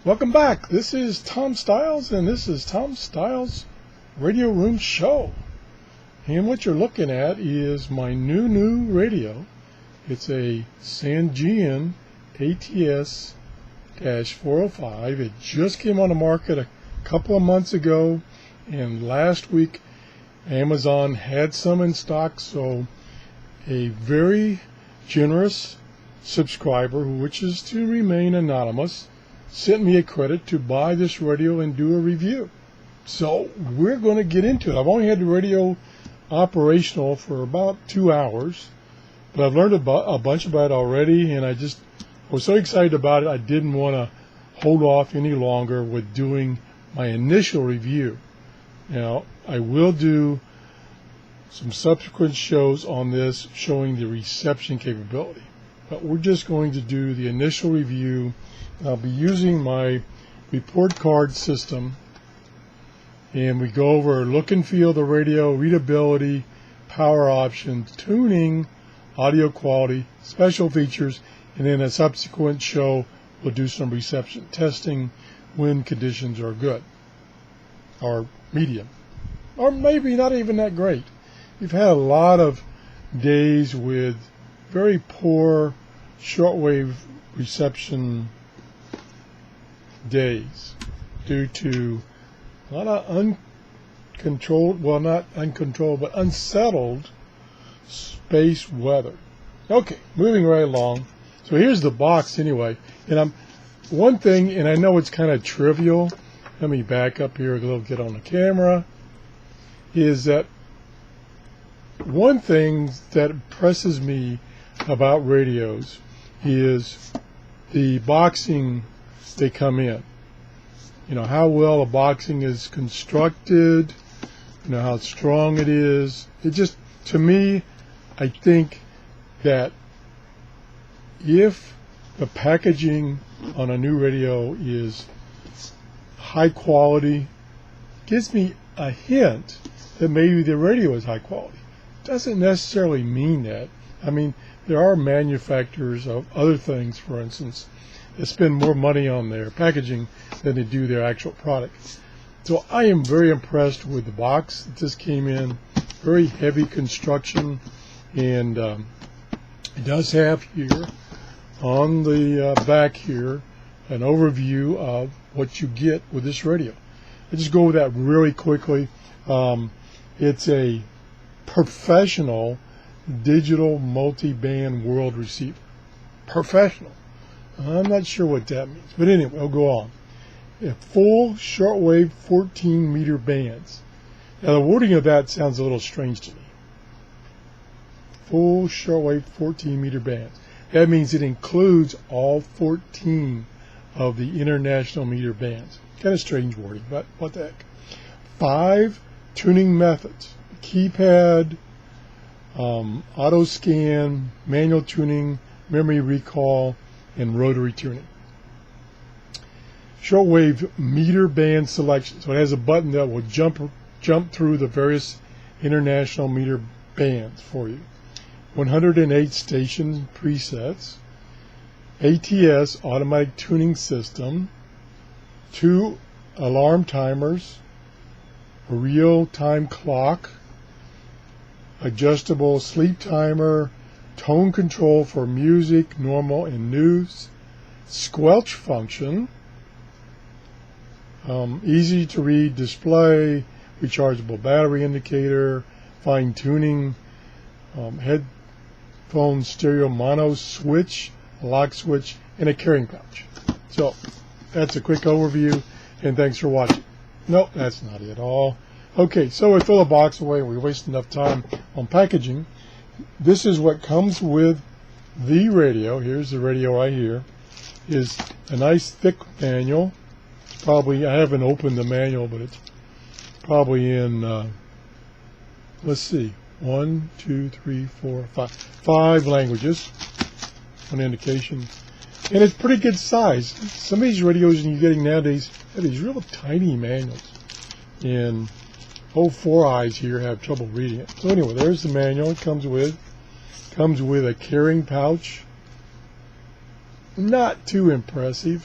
Welcome back. This is Tom Styles, and this is Tom Styles Radio Room Show. And what you're looking at is my new radio. It's a Sangean ATS-405. It just came on the market a couple of months ago, and last week Amazon had some in stock, so a very generous subscriber, who wishes to remain anonymous, sent me a credit to buy this radio and do a review. So we're going to get into it. I've only had the radio operational for about 2 hours, but I've learned a bunch about it already, and I was so excited about it I didn't want to hold off any longer with doing my initial review. Now, I will do some subsequent shows on this showing the reception capability, but we're just going to do the initial review. I'll be using my report card system, and we go over look and feel of the radio, readability, power options, tuning, audio quality, special features, and in a subsequent show we'll do some reception testing when conditions are good or medium, or maybe not even that great. We've had a lot of days with very poor shortwave reception days due to a lot of uncontrolled, well, not uncontrolled, but unsettled space weather. Okay, moving right along. So here's the box anyway. And one thing, and I know it's kind of trivial, let me back up here a little, get on the camera, is that one thing that impresses me about radios is the boxing they come in. You know, how well a boxing is constructed, you know, how strong it is. It just, to me, I think that if the packaging on a new radio is high quality, gives me a hint that maybe the radio is high quality. Doesn't necessarily mean that. I mean, there are manufacturers of other things, for instance, that spend more money on their packaging than they do their actual product. So I am very impressed with the box that this came in. Very heavy construction, and it does have here on the back here an overview of what you get with this radio. I'll just go over that really quickly. It's a professional digital multi-band world receiver. Professional. I'm not sure what that means, but anyway, we'll go on. A full shortwave 14-meter bands. Now the wording of that sounds a little strange to me. Full shortwave 14-meter bands. That means it includes all 14 of the international meter bands. Kind of strange wording, but what the heck. 5 tuning methods. Keypad, auto scan, manual tuning, memory recall, and rotary tuning. Shortwave meter band selection. So it has a button that will jump through the various international meter bands for you. 108 station presets, ATS automatic tuning system, 2 alarm timers, a real-time clock, adjustable sleep timer, tone control for music, normal, and news, squelch function, easy to read display, rechargeable battery indicator, fine tuning, headphone stereo mono switch, a lock switch, and a carrying pouch. So that's a quick overview, and thanks for watching. Nope, that's not it at all. Okay, so we throw the box away. We waste enough time on packaging. This is what comes with the radio. Here's the radio right here. Is a nice thick manual. Probably, I haven't opened the manual, but it's probably in, let's see, 1, 2, 3, 4, 5. 5 languages. One indication. And it's pretty good size. Some of these radios you're getting nowadays have these real tiny manuals. And four eyes here have trouble reading it. So anyway, there's the manual. It comes with a carrying pouch. Not too impressive.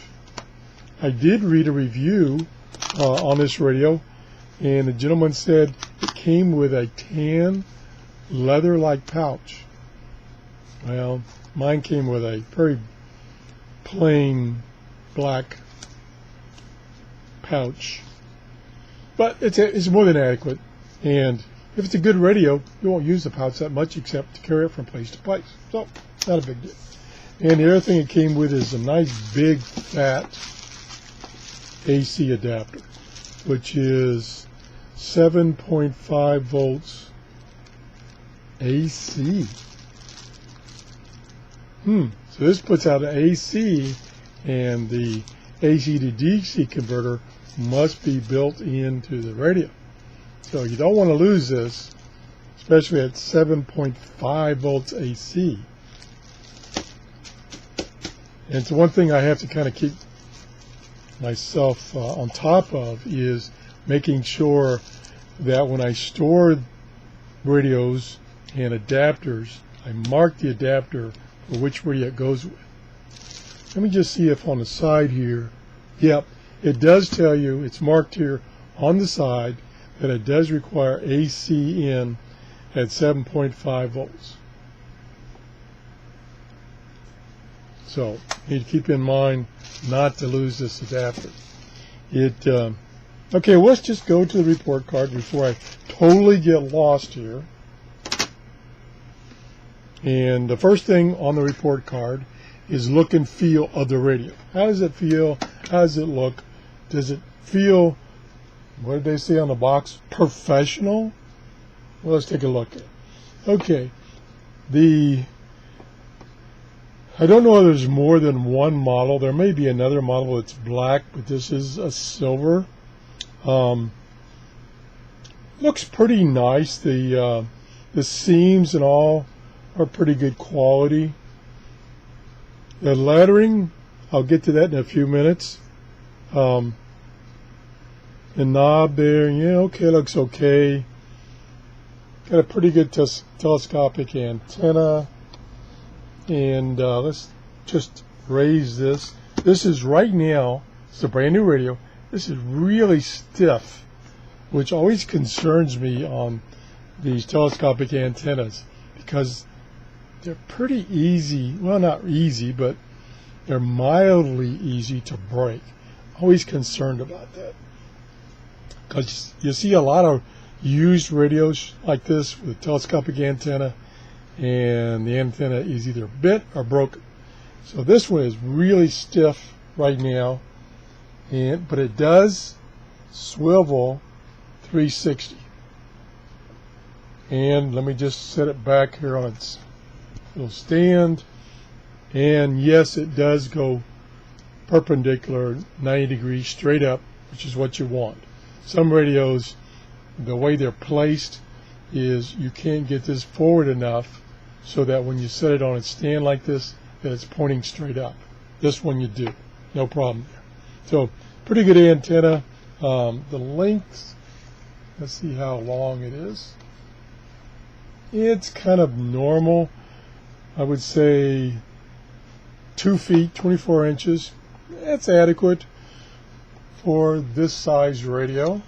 I did read a review on this radio, and the gentleman said it came with a tan leather-like pouch. Well, mine came with a very plain black pouch, but it's more than adequate. And if it's a good radio, you won't use the pouch that much except to carry it from place to place. So, not a big deal. And the other thing it came with is a nice big fat AC adapter, which is 7.5 volts AC. So this puts out an AC, and the AC to DC converter must be built into the radio. So you don't want to lose this, especially at 7.5 volts AC. And it's one thing I have to kind of keep myself on top of, is making sure that when I store radios and adapters, I mark the adapter for which radio it goes with. Let me just see if on the side here, yep, it does tell you, it's marked here on the side, that it does require AC in at 7.5 volts. So you need to keep in mind not to lose this adapter. Okay, let's just go to the report card before I totally get lost here. And the first thing on the report card is look and feel of the radio. How does it feel? How does it look? Does it feel, what did they say on the box, professional? Well, let's take a look at it. Okay, I don't know if there's more than one model. There may be another model that's black, but this is a silver. Looks pretty nice. The seams and all are pretty good quality. The lettering, I'll get to that in a few minutes. The knob there, yeah, okay, looks okay. Got a pretty good telescopic antenna. And let's just raise this. This is right now, it's a brand new radio. This is really stiff, which always concerns me on these telescopic antennas, because they're pretty easy, well, not easy, but they're mildly easy to break. Always concerned about that, because you see a lot of used radios like this with a telescopic antenna, and the antenna is either bent or broken. So this one is really stiff right now, but it does swivel 360. And let me just set it back here on its little stand, and yes, it does go perpendicular 90 degrees straight up, which is what you want. Some radios, the way they're placed is you can't get this forward enough so that when you set it on its stand like this, that it's pointing straight up. This one you do, no problem there. So pretty good antenna. The length, let's see how long it is. It's kind of normal. I would say 2 feet, 24 inches. That's adequate for this size radio.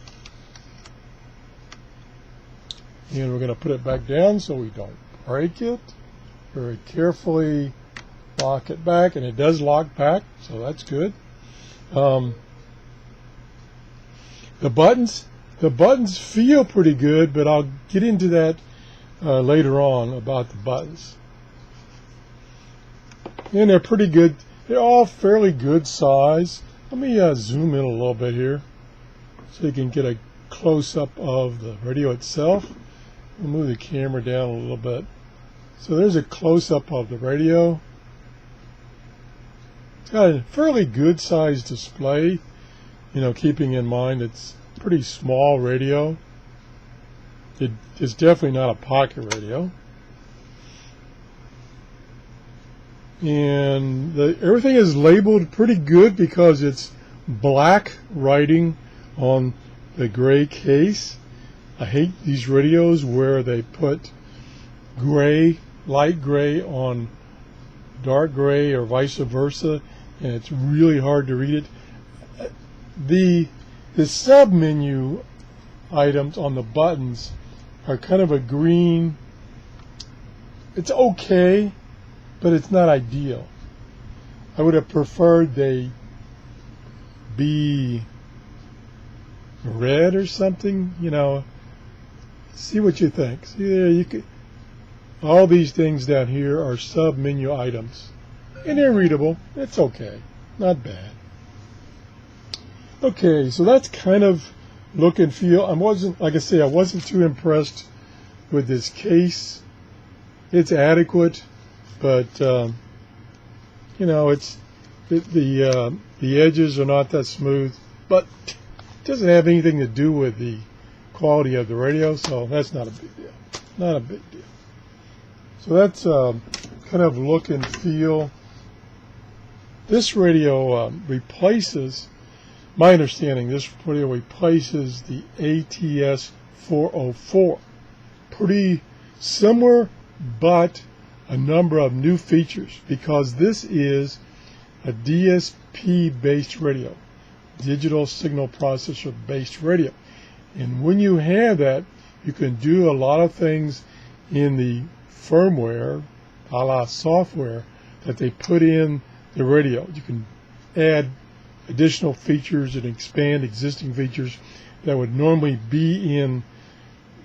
And we're going to put it back down so we don't break it. Very carefully lock it back, and it does lock back, so that's good. The buttons feel pretty good, but I'll get into that later on about the buttons. And they're pretty good. They're all fairly good size. Let me zoom in a little bit here so you can get a close-up of the radio itself. We'll move the camera down a little bit. So there's a close-up of the radio. It's got a fairly good sized display, you know, keeping in mind it's a pretty small radio. It's definitely not a pocket radio. And everything is labeled pretty good because it's black writing on the gray case. I hate these radios where they put gray, light gray on dark gray or vice versa, and it's really hard to read it. the sub menu items on the buttons are kind of a green. It's okay, but it's not ideal. I would have preferred they be red or something, you know. See what you think. See there, you could. All these things down here are sub menu items, and they're readable. It's okay, not bad. Okay, so that's kind of look and feel. I wasn't, like I say, I wasn't too impressed with this case. It's adequate, but you know, the edges are not that smooth, but it doesn't have anything to do with the quality of the radio, so that's not a big deal. Not a big deal. So that's kind of look and feel. This radio replaces, my understanding, this radio replaces the ATS-404. Pretty similar, but a number of new features, because this is a DSP-based radio, digital signal processor-based radio. And when you have that, you can do a lot of things in the firmware, a la software, that they put in the radio. You can add additional features and expand existing features that would normally be in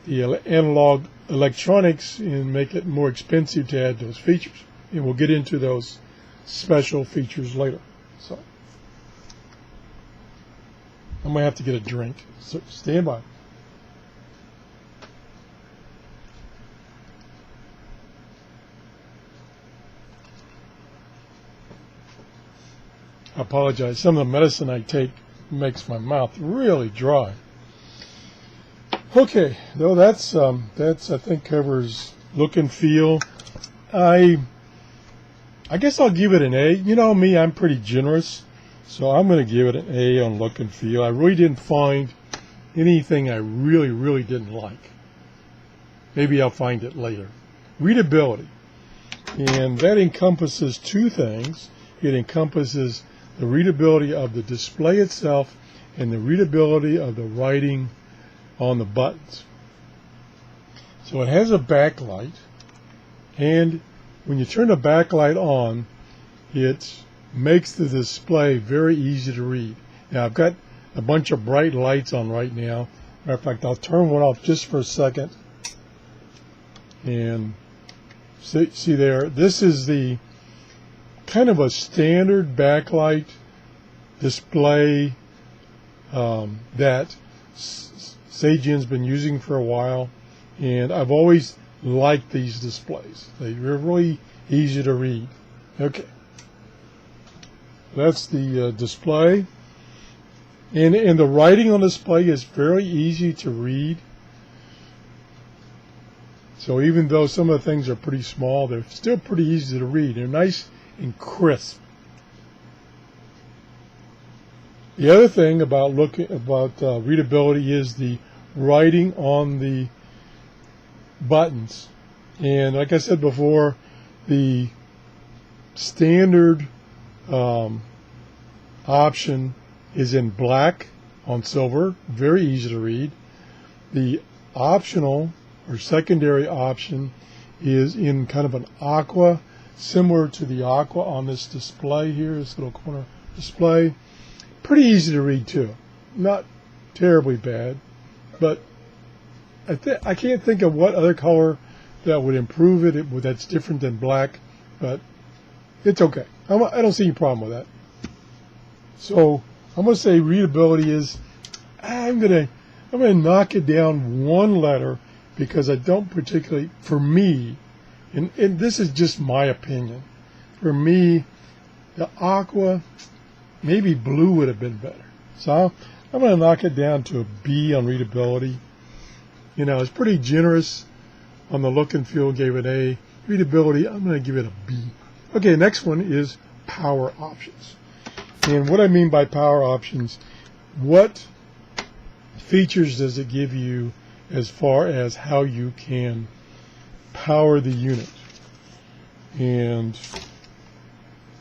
the analog electronics and make it more expensive to add those features. And we'll get into those special features later. So I'm going to have to get a drink. So stand by. I apologize. Some of the medicine I take makes my mouth really dry. Okay, though that's I think covers look and feel. I guess I'll give it an A. You know me, I'm pretty generous, so I'm going to give it an A on look and feel. I really didn't find anything I really didn't like. Maybe I'll find it later. Readability, and that encompasses two things. It encompasses the readability of the display itself and the readability of the writing on the buttons. So it has a backlight, and when you turn the backlight on, it makes the display very easy to read. Now I've got a bunch of bright lights on right now. Matter of fact, I'll turn one off just for a second. And see there, this is the kind of a standard backlight display that Sangean's been using for a while, and I've always liked these displays. They're really easy to read. Okay, that's the display, and the writing on display is very easy to read. So even though some of the things are pretty small, they're still pretty easy to read. They're nice and crisp. The other thing about readability is the writing on the buttons. And like I said before, the standard option is in black on silver, very easy to read. The optional or secondary option is in kind of an aqua, similar to the aqua on this display here, this little corner display. Pretty easy to read too. Not terribly bad, but I can't think of what other color that would improve it. That's different than black, but it's okay. I don't see any problem with that. So I'm going to say readability is, I'm going to knock it down one letter, because I don't particularly, for me, and this is just my opinion, for me, the aqua, maybe blue would have been better. So I'm going to knock it down to a B on readability. You know, it's pretty generous on the look and feel, gave it A. Readability, I'm going to give it a B. Okay, next one is power options. And what I mean by power options, what features does it give you as far as how you can power the unit? And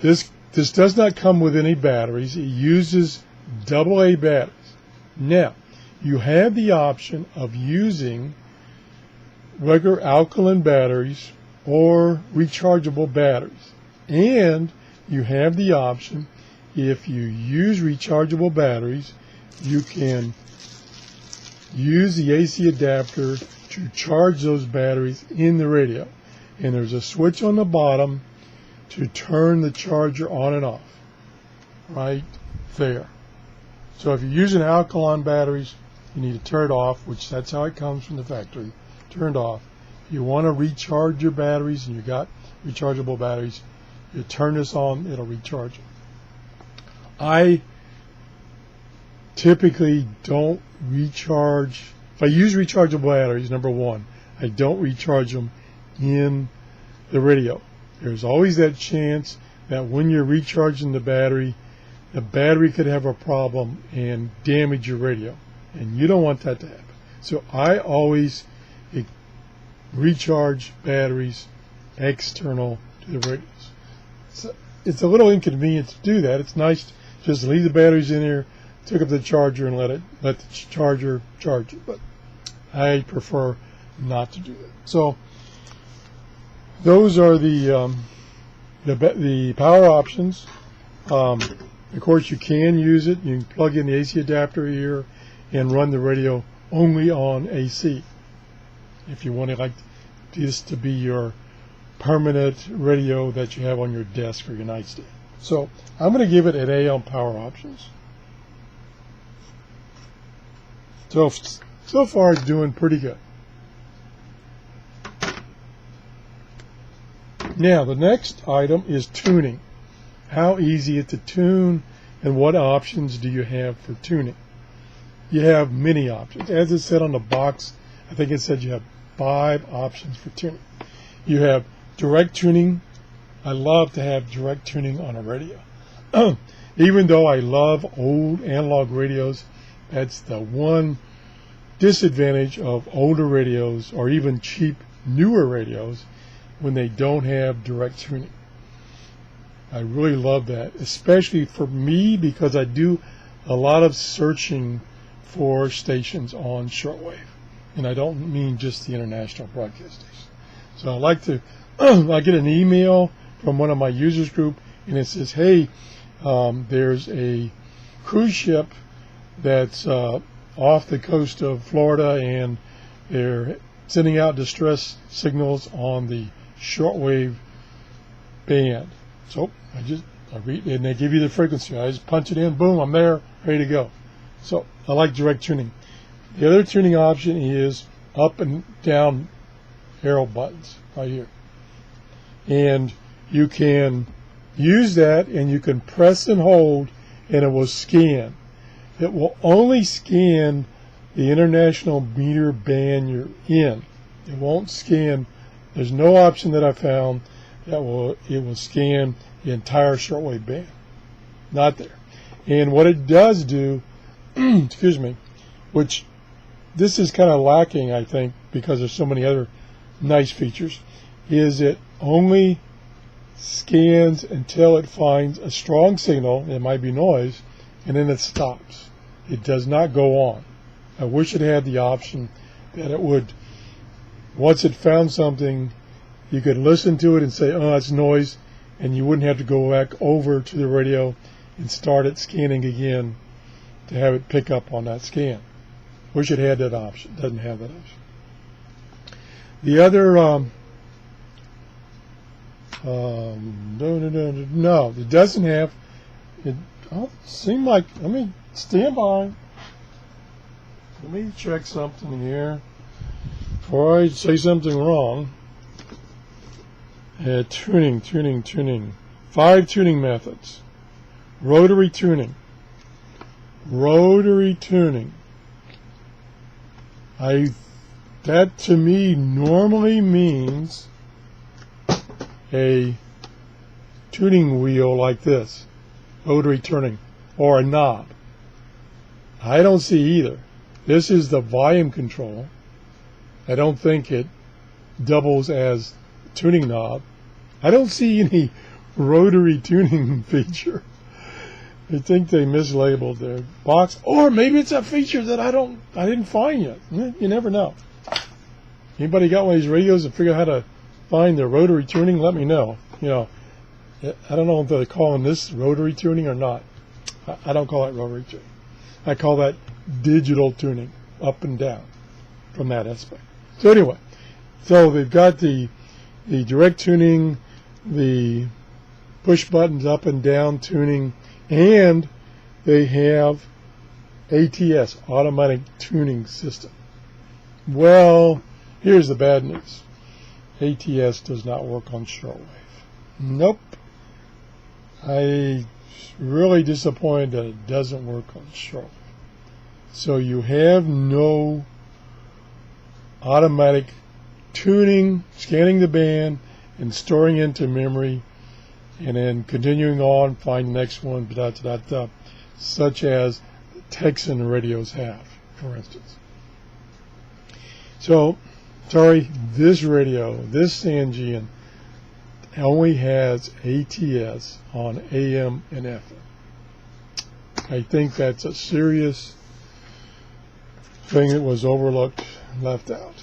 this does not come with any batteries. It uses AA batteries. Now, you have the option of using regular alkaline batteries or rechargeable batteries. And you have the option, if you use rechargeable batteries, you can use the AC adapter to charge those batteries in the radio. And there's a switch on the bottom to turn the charger on and off, right there. So if you're using alkaline batteries, you need to turn it off, which that's how it comes from the factory, turned off. If you want to recharge your batteries and you got rechargeable batteries, you turn this on, it'll recharge them. I typically don't recharge. If I use rechargeable batteries, number one, I don't recharge them in the radio. There's always that chance that when you're recharging the battery could have a problem and damage your radio, and you don't want that to happen. So I always recharge batteries external to the radios. So it's a little inconvenient to do that. It's nice to just leave the batteries in here, hook up the charger, and let the charger charge it. But I prefer not to do that. So those are the power options. Of course, you can use it. You can plug in the AC adapter here and run the radio only on AC. If you want this to be your permanent radio that you have on your desk or your nightstand. So I'm going to give it an A on power options. So far it's doing pretty good. Now the next item is tuning. How easy is it to tune, and what options do you have for tuning? You have many options. As it said on the box, I think it said you have 5 options for tuning. You have direct tuning. I love to have direct tuning on a radio. Even though I love old analog radios, that's the one disadvantage of older radios or even cheap newer radios when they don't have direct tuning. I really love that, especially for me because I do a lot of searching for stations on shortwave. And I don't mean just the international broadcast stations. So I like to, I get an email from one of my users group and it says, hey, there's a cruise ship that's off the coast of Florida and they're sending out distress signals on the shortwave band. So I read, and they give you the frequency. I just punch it in, boom, I'm there, ready to go. So I like direct tuning. The other tuning option is up and down arrow buttons right here. And you can use that and you can press and hold and it will scan. It will only scan the international meter band you're in. It won't scan, there's no option that I found that it will scan the entire shortwave band. Not there. And what it does do, excuse me, which this is kind of lacking, I think, because there's so many other nice features, is it only scans until it finds a strong signal, it might be noise, and then it stops. It does not go on. I wish it had the option that it would, once it found something, you could listen to it and say, oh, it's noise, and you wouldn't have to go back over to the radio and start it scanning again to have it pick up on that scan. Wish it had that option. Doesn't have that option. The other, no, it doesn't have. It seemed like. Let me stand by. Let me check something here before I say something wrong. Tuning. 5 tuning methods. Rotary tuning. That to me normally means a tuning wheel like this, rotary tuning, or a knob. I don't see either. This is the volume control. I don't think it doubles as tuning knob. I don't see any rotary tuning feature. I think they mislabeled their box, or maybe it's a feature that I didn't find yet. You never know. Anybody got one of these radios and figure out how to find the rotary tuning? Let me know. You know, I don't know if they're calling this rotary tuning or not. I don't call it rotary tuning. I call that digital tuning, up and down, from that aspect. So anyway, so they've got the direct tuning, the push buttons up and down tuning, and they have ATS, automatic tuning system. Well, here's the bad news. ATS does not work on shortwave. Nope. I'm really disappointed that it doesn't work on shortwave. So you have no automatic tuning, scanning the band, and storing into memory, and then continuing on, find the next one, such as the Texan radios have, for instance. So, sorry, this radio, this Sangean, only has ATS on AM and FM. I think that's a serious thing that was overlooked, left out.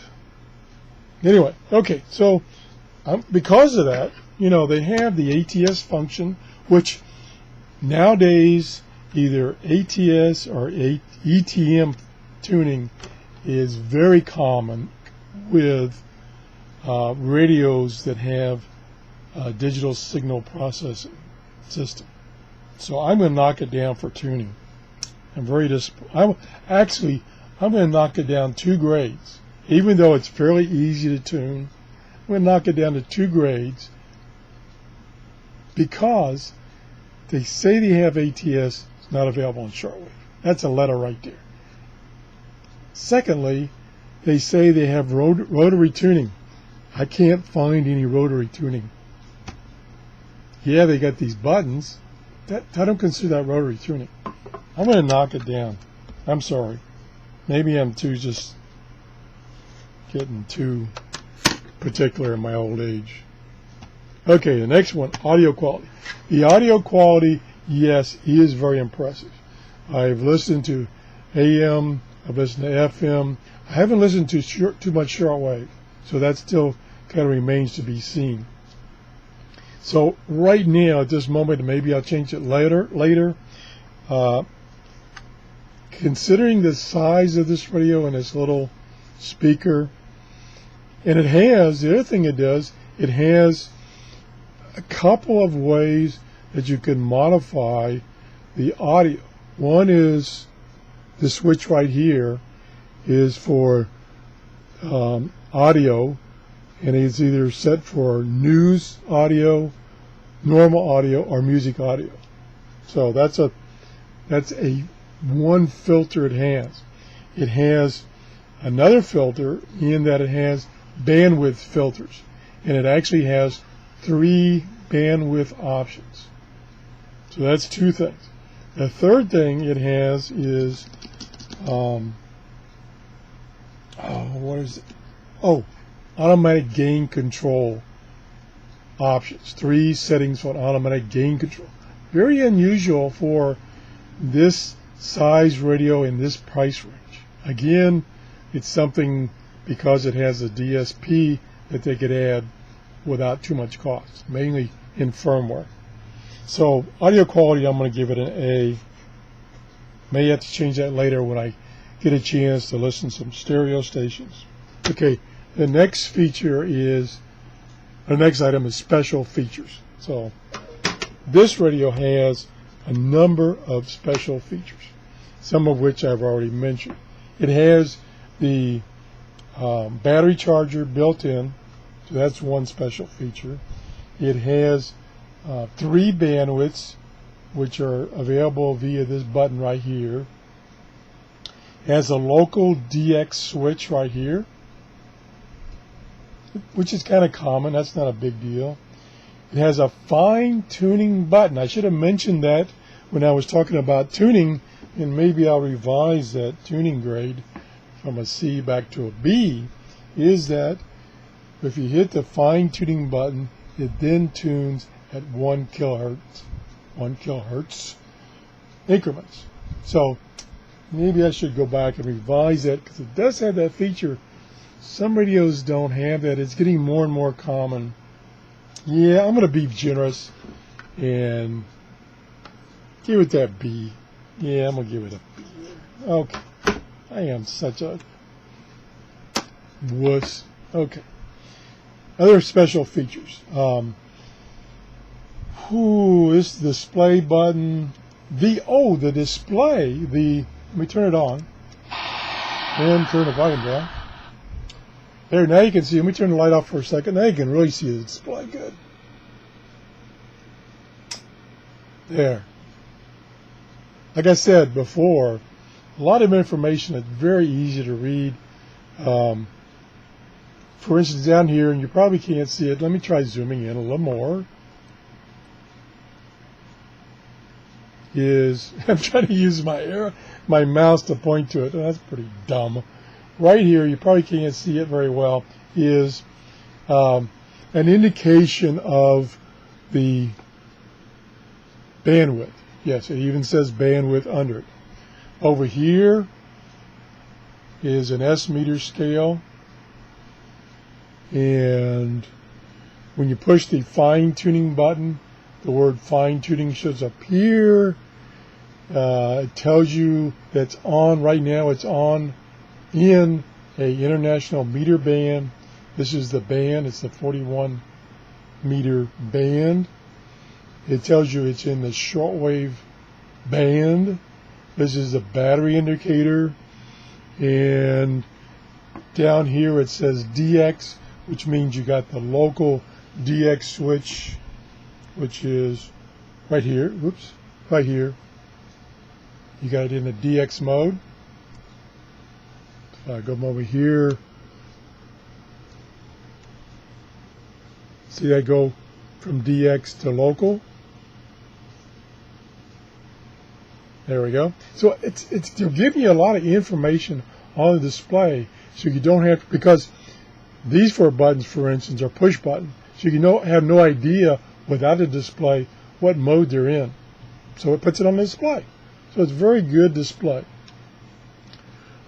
Anyway, okay, so because of that, you know, they have the ATS function, which nowadays either ATS or ETM tuning is very common with radios that have a digital signal processing system. So I'm going to knock it down for tuning. I'm very disappointed. I'm going to knock it down 2 grades. Even though it's fairly easy to tune, I'm going to knock it down to 2 grades because they say they have ATS, it's not available on shortwave. That's a letter right there. Secondly, they say they have rotary tuning. I can't find any rotary tuning. Yeah, they got these buttons. I don't consider that rotary tuning. I'm going to knock it down. I'm sorry. Maybe I'm just getting too particular in my old age. Okay, the next one, audio quality. The audio quality, yes, is very impressive. I've listened to AM, I've listened to FM. I haven't listened to too much shortwave, so that still kind of remains to be seen. So right now, at this moment, maybe I'll change it later. Considering the size of this radio and this little speaker, and it has, the other thing it does, it has a couple of ways that you can modify the audio. One is the switch right here is for audio, and it's either set for news audio, normal audio, or music audio. So that's a one filter it has. It has another filter in that it has bandwidth filters, and it actually has 3 bandwidth options. So that's 2 things. The third thing it has is what is it? Oh, automatic gain control options. 3 settings for automatic gain control. Very unusual for this size radio in this price range. Again, it's something because it has a DSP that they could add without too much cost, mainly in firmware. So audio quality, I'm going to give it an A. May have to change that later when I get a chance to listen to some stereo stations. Okay, the next feature is, the next item is special features. So this radio has a number of special features, some of which I've already mentioned. It has the battery charger built in, so that's one special feature. It has 3 bandwidths, which are available via this button right here. It has a local DX switch right here, which is kind of common. That's not a big deal. It has a fine tuning button. I should have mentioned that when I was talking about tuning, and maybe I'll revise that tuning grade from a C back to a B, is that if you hit the fine tuning button, it then tunes at 1 kilohertz. 1 kilohertz. increments. So maybe I should go back and revise that, because it does have that feature. Some radios don't have that. It's getting more and more common. Yeah, I'm going to be generous and give it that B. Yeah, I'm going to give it a B. Okay. I am such a wuss. Okay. Other special features. This display button. The display. Let me turn it on and turn the volume down. There, now you can see. Let me turn the light off for a second. Now you can really see the display good. There. Like I said before, a lot of information that's very easy to read. For instance, down here, and you probably can't see it. Let me try zooming in a little more. I'm trying to use my mouse to point to it. Oh, that's pretty dumb. Right here, you probably can't see it very well, is an indication of the bandwidth. Yes, it even says bandwidth under it. Over here is an S meter scale, and when you push the fine-tuning button, the word fine-tuning shows up here. It tells you that's on right now. It's on in a international meter band. This is the band. It's the 41 meter band. It tells you it's in the shortwave band. This is the battery indicator. And down here it says DX, which means you got the local DX switch, which is right here. Whoops, right here. You got it in the DX mode. So I go over here. See, I go from DX to local. There we go. So they're giving you a lot of information on the display, so you don't have to, because these 4 buttons, for instance, are push buttons, so you have no idea without a display what mode they're in. So it puts it on the display. So it's a very good display.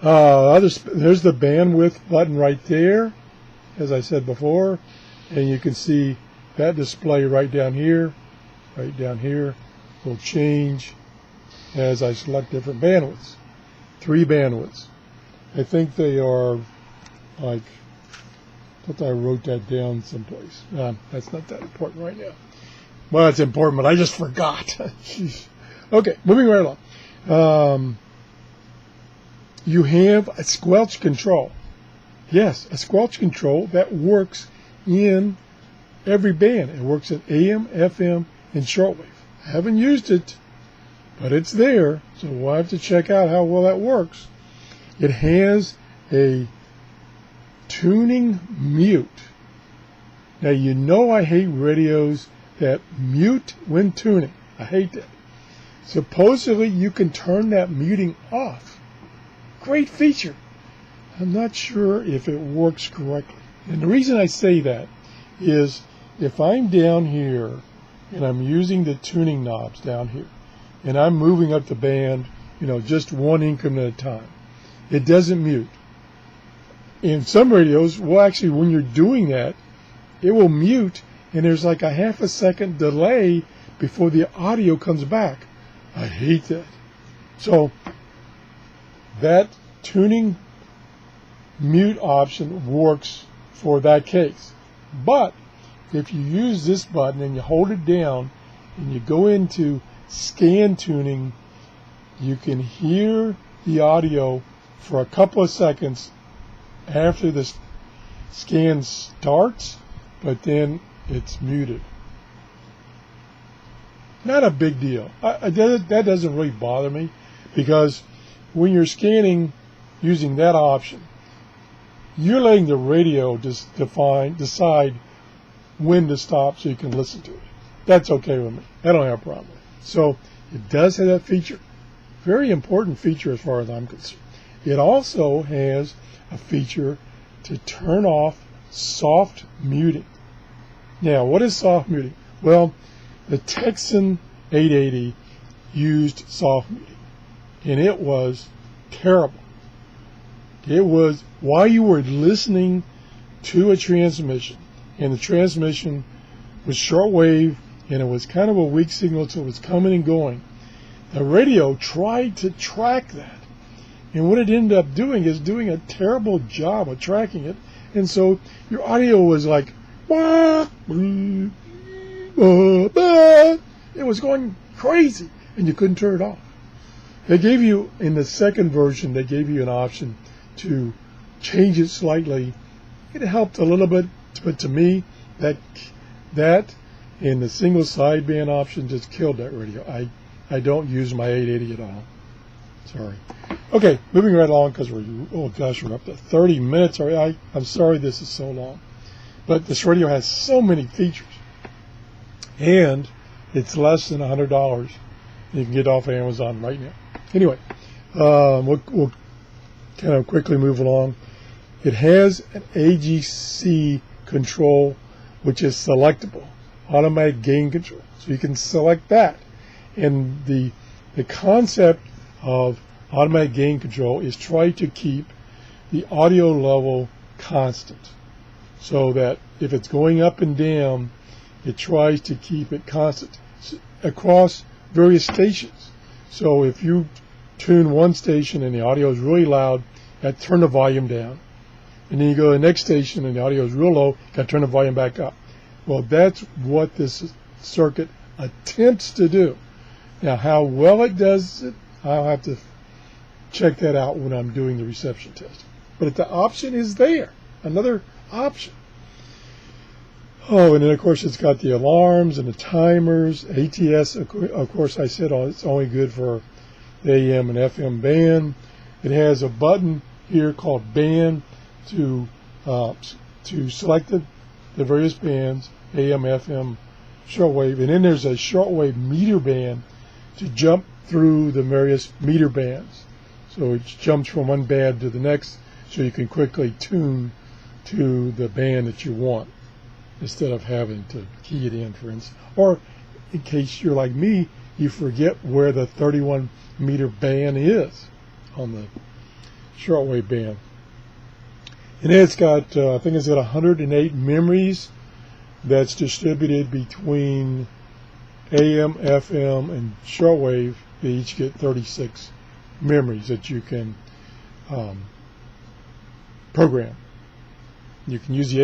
There's the bandwidth button right there, as I said before, and you can see that display right down here will change as I select different bandwidths. 3 bandwidths. I think they are like, I thought I wrote that down someplace. That's not that important right now. Well, it's important, but I just forgot. Okay, moving right along. You have a Squelch Control. Yes, a Squelch Control that works in every band. It works in AM, FM, and shortwave. I haven't used it, but it's there, so we'll have to check out how well that works. It has a tuning mute. Now, you know I hate radios that mute when tuning. I hate that. Supposedly, you can turn that muting off. Great feature. I'm not sure if it works correctly. And the reason I say that is if I'm down here and I'm using the tuning knobs down here and I'm moving up the band, just 1 increment at a time, it doesn't mute. In some radios, well, actually, when you're doing that, it will mute, and there's like a ½ a second delay before the audio comes back. I hate that. So that tuning mute option works for that case. But if you use this button and you hold it down and you go into scan tuning, you can hear the audio for a couple of seconds after the scan starts, but then it's muted. Not a big deal. That doesn't really bother me, because when you're scanning using that option, you're letting the radio just decide when to stop so you can listen to it. That's okay with me. I don't have a problem with it. So it does have that feature. Very important feature as far as I'm concerned. It also has a feature to turn off soft muting. Now, what is soft muting? Well, the Texan 880 used soft muting, and it was terrible. It was while you were listening to a transmission, and the transmission was shortwave, and it was kind of a weak signal, so it was coming and going. The radio tried to track that, and what it ended up doing is doing a terrible job of tracking it, and so your audio was like, it was going crazy, and you couldn't turn it off. They gave you, in the second version, they gave you an option to change it slightly. It helped a little bit, but to me, that and the single sideband option just killed that radio. I don't use my 880 at all. Sorry. Okay, moving right along because we're up to 30 minutes. I'm sorry this is so long, but this radio has so many features, and it's less than $100. You can get it off of Amazon right now. Anyway, we'll kind of quickly move along. It has an AGC control, which is selectable, automatic gain control. So you can select that. And the concept of automatic gain control is try to keep the audio level constant, so that if it's going up and down, it tries to keep it constant across various stations. So if you tune one station and the audio is really loud, you got to turn the volume down. And then you go to the next station and the audio is real low, you got to turn the volume back up. Well, that's what this circuit attempts to do. Now, how well it does it, I'll have to check that out when I'm doing the reception test. But the option is there, another option. Oh, and then, of course, it's got the alarms and the timers. ATS, of course, I said it's only good for the AM and FM band. It has a button here called band to select the various bands, AM, FM, shortwave. And then there's a shortwave meter band to jump through the various meter bands. So it jumps from one band to the next, so you can quickly tune to the band that you want, instead of having to key it in, for instance. Or in case you're like me, you forget where the 31 meter band is on the shortwave band. And then it's got, I think it's got 108 memories that's distributed between AM, FM, and shortwave. They each get 36 memories that you can program. You can use the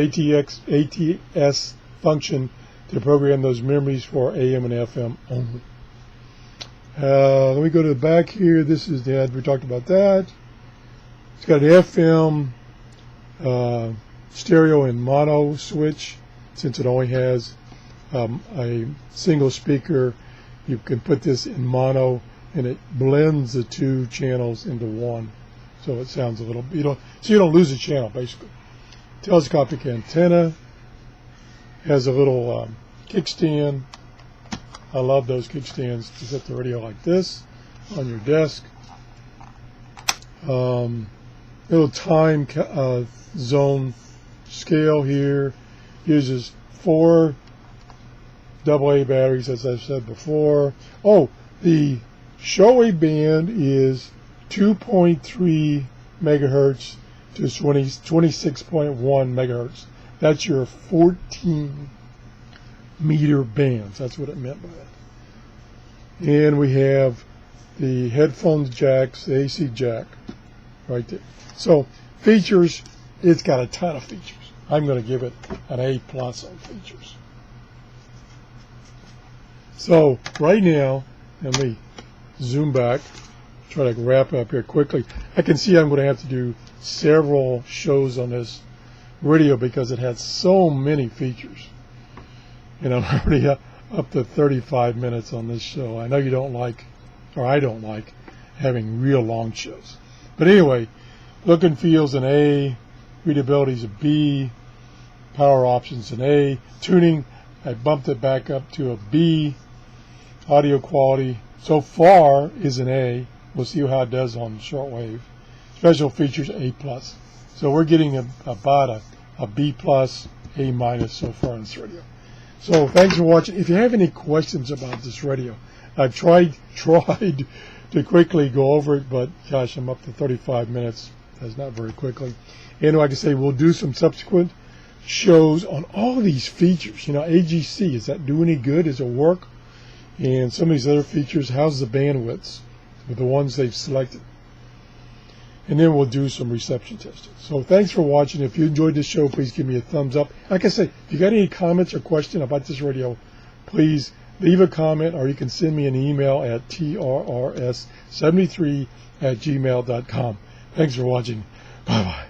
ATS function to program those memories for AM and FM only. Let me go to the back here. This is the ad. We talked about that. It's got an FM stereo and mono switch. Since it only has a single speaker, you can put this in mono, and it blends the two channels into one, so it sounds a little. You don't lose a channel basically. Telescopic antenna, has a little kickstand. I love those kickstands to set the radio like this on your desk. Little time zone scale here. Uses 4 AA batteries, as I've said before. Oh, the shortwave band is 2.3 megahertz to 26.1 megahertz. That's your 14 meter bands. That's what it meant by that. And we have the headphones jacks, the AC jack right there. So features, it's got a ton of features. I'm going to give it an A+ on features. So right now, let me zoom back, try to wrap up here quickly. I can see I'm going to have to do several shows on this radio because it has so many features. And I'm already up to 35 minutes on this show. I know you don't like, or I don't like, having real long shows. But anyway, look and feel's an A, readability's a B, power options an A, tuning, I bumped it back up to a B, audio quality so far is an A. We'll see how it does on shortwave. Special features A+. So we're getting about a B+, A- so far on this radio. So thanks for watching. If you have any questions about this radio, I've tried to quickly go over it, but gosh, I'm up to 35 minutes. That's not very quickly. And like I say, we'll do some subsequent shows on all these features. You know, AGC, is that do any good? Does it work? And some of these other features, how's the bandwidths with the ones they've selected? And then we'll do some reception testing. So thanks for watching. If you enjoyed this show, please give me a thumbs up. Like I say, if you got any comments or questions about this radio, please leave a comment, or you can send me an email at TRRS73@gmail.com. Thanks for watching. Bye-bye.